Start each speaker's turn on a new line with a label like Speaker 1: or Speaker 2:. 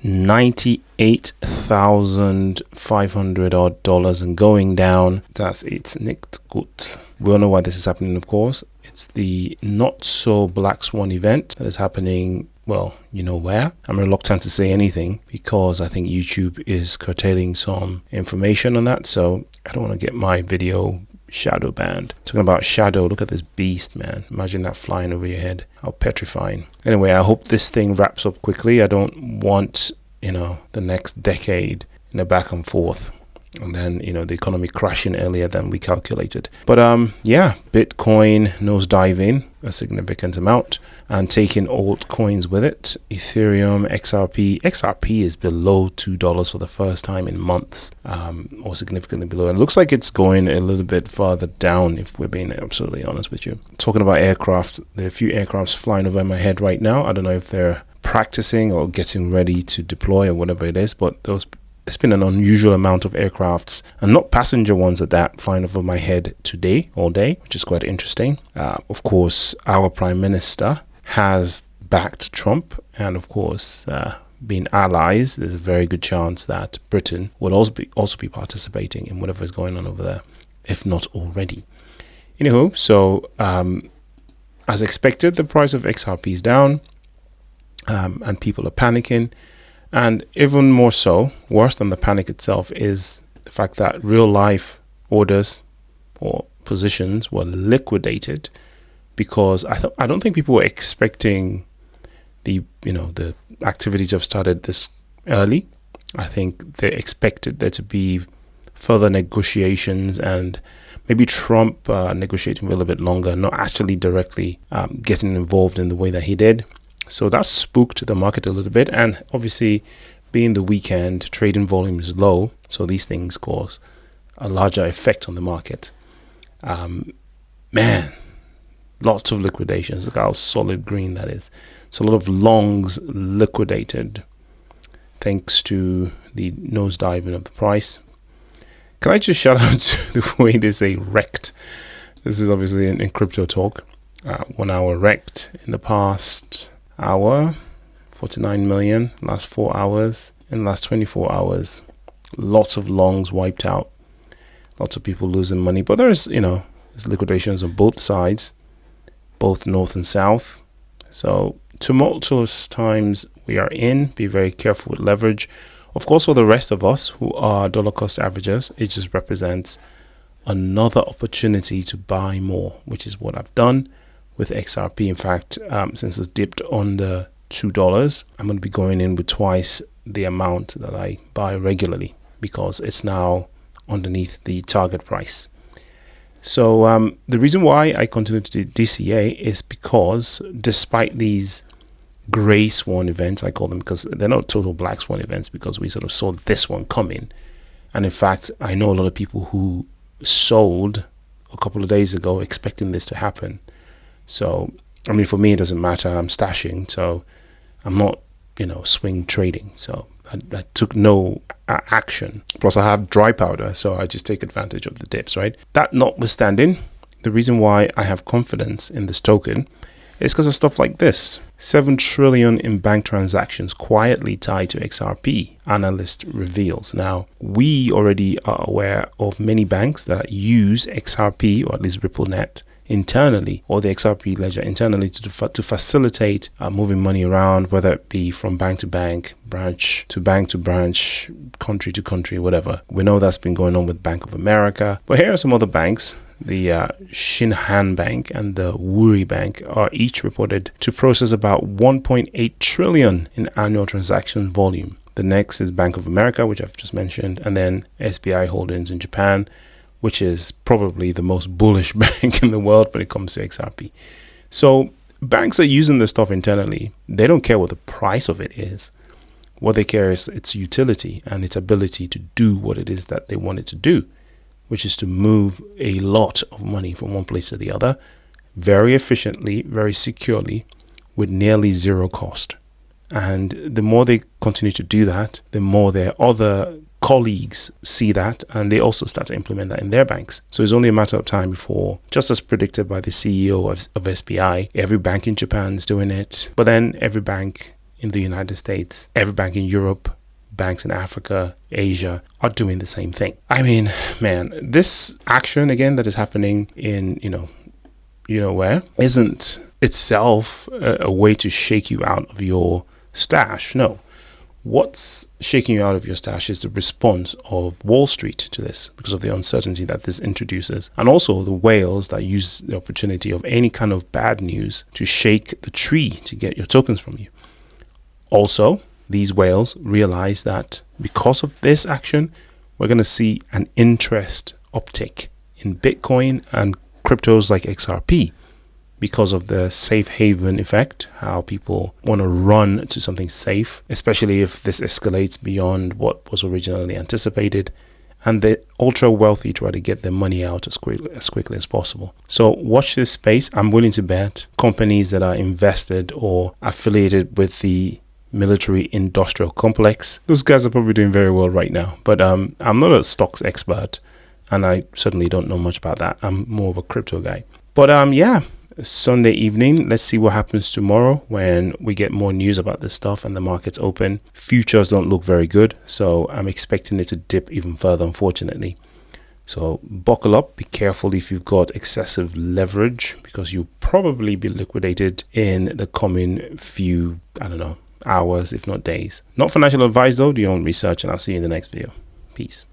Speaker 1: $98,500 odd and going down. That's it. Nicht gut. We all know why this is happening, of course. It's the not so black swan event that is happening. Well, you know where. I'm reluctant to say anything because I think YouTube is curtailing some information on that. So I don't want to get my video shadow banned. Talking about shadow, look at this beast, man. Imagine that flying over your head. How petrifying. Anyway, I hope this thing wraps up quickly. I don't want, the next decade in a back and forth. And then, the economy crashing earlier than we calculated. But yeah, Bitcoin nosediving a significant amount and taking altcoins with it. Ethereum, XRP is below $2 for the first time in months, or significantly below. And it looks like it's going a little bit further down, if we're being absolutely honest with you. Talking about aircraft, there are a few aircrafts flying over my head right now. I don't know if they're practicing or getting ready to deploy or whatever it is, but there's been an unusual amount of aircrafts, and not passenger ones at that, flying over my head today, all day, which is quite interesting. Of course, our Prime Minister has backed Trump, and of course, being allies, there's a very good chance that Britain would also be participating in whatever is going on over there, if not already. Anywho, so as expected, the price of XRP is down, and people are panicking. And even more so, worse than the panic itself, is the fact that real life orders or positions were liquidated, because I don't think people were expecting the activity to have started this early. I think they expected there to be further negotiations and maybe Trump negotiating for a little bit longer, not actually directly getting involved in the way that he did. So that spooked the market a little bit, and obviously being the weekend, trading volume is low, so these things cause a larger effect on the market. Man, lots of liquidations. Look how solid green that is. So a lot of longs liquidated thanks to the nosediving of the price. Can I just shout out to the way they say wrecked? This is obviously in crypto talk. 1 hour wrecked in the past hour, 49 million, last 4 hours, in the last 24 hours, lots of longs wiped out, lots of people losing money. But there's liquidations on both sides, both north and south. So tumultuous times we are in. Be very careful with leverage. Of course, for the rest of us who are dollar cost averagers, it just represents another opportunity to buy more, which is what I've done with XRP. In fact, since it's dipped under $2, I'm going to be going in with twice the amount that I buy regularly, because it's now underneath the target price. So the reason why I continue to do DCA is because despite these gray swan events, I call them, because they're not total black swan events, because we sort of saw this one coming. And in fact, I know a lot of people who sold a couple of days ago expecting this to happen. So, I mean, for me, it doesn't matter. I'm stashing, so I'm not, swing trading. So I took no action. Plus, I have dry powder, so I just take advantage of the dips, right? That notwithstanding, the reason why I have confidence in this token is because of stuff like this. 7 trillion in bank transactions quietly tied to XRP, Analyst reveals. Now, we already are aware of many banks that use XRP, or at least RippleNet, internally, or the XRP ledger internally to facilitate moving money around, whether it be from bank to bank, branch to branch, country to country, whatever. We know that's been going on with Bank of America. But here are some other banks. The Shinhan Bank and the Woori Bank are each reported to process about 1.8 trillion in annual transaction volume. The next is Bank of America, which I've just mentioned, and then SBI Holdings in Japan, which is probably the most bullish bank in the world when it comes to XRP. So banks are using this stuff internally. They don't care what the price of it is. What they care is its utility and its ability to do what it is that they want it to do, which is to move a lot of money from one place to the other very efficiently, very securely, with nearly zero cost. And the more they continue to do that, the more their other colleagues see that, and they also start to implement that in their banks. So it's only a matter of time before, just as predicted by the CEO of SBI, every bank in Japan is doing it. But then every bank, in the United States, every bank in Europe, banks in Africa, Asia are doing the same thing. I mean, man, this action again that is happening in, where isn't itself a way to shake you out of your stash. No. What's shaking you out of your stash is the response of Wall Street to this, because of the uncertainty that this introduces, and also the whales that use the opportunity of any kind of bad news to shake the tree to get your tokens from you. Also, these whales realize that because of this action, we're going to see an interest uptick in Bitcoin and cryptos like XRP, because of the safe haven effect, how people want to run to something safe, especially if this escalates beyond what was originally anticipated, and the ultra wealthy try to get their money out as quickly as possible. So watch this space. I'm willing to bet companies that are invested or affiliated with the military industrial complex, those guys are probably doing very well right now. But I'm not a stocks expert, and I certainly don't know much about that. I'm more of a crypto guy. But yeah, Sunday evening, let's see what happens tomorrow when we get more news about this stuff and the markets open. Futures don't look very good, so I'm expecting it to dip even further, unfortunately. So buckle up, be careful if you've got excessive leverage, because you'll probably be liquidated in the coming few, hours, if not days. Not financial advice though, do your own research, and I'll see you in the next video. Peace.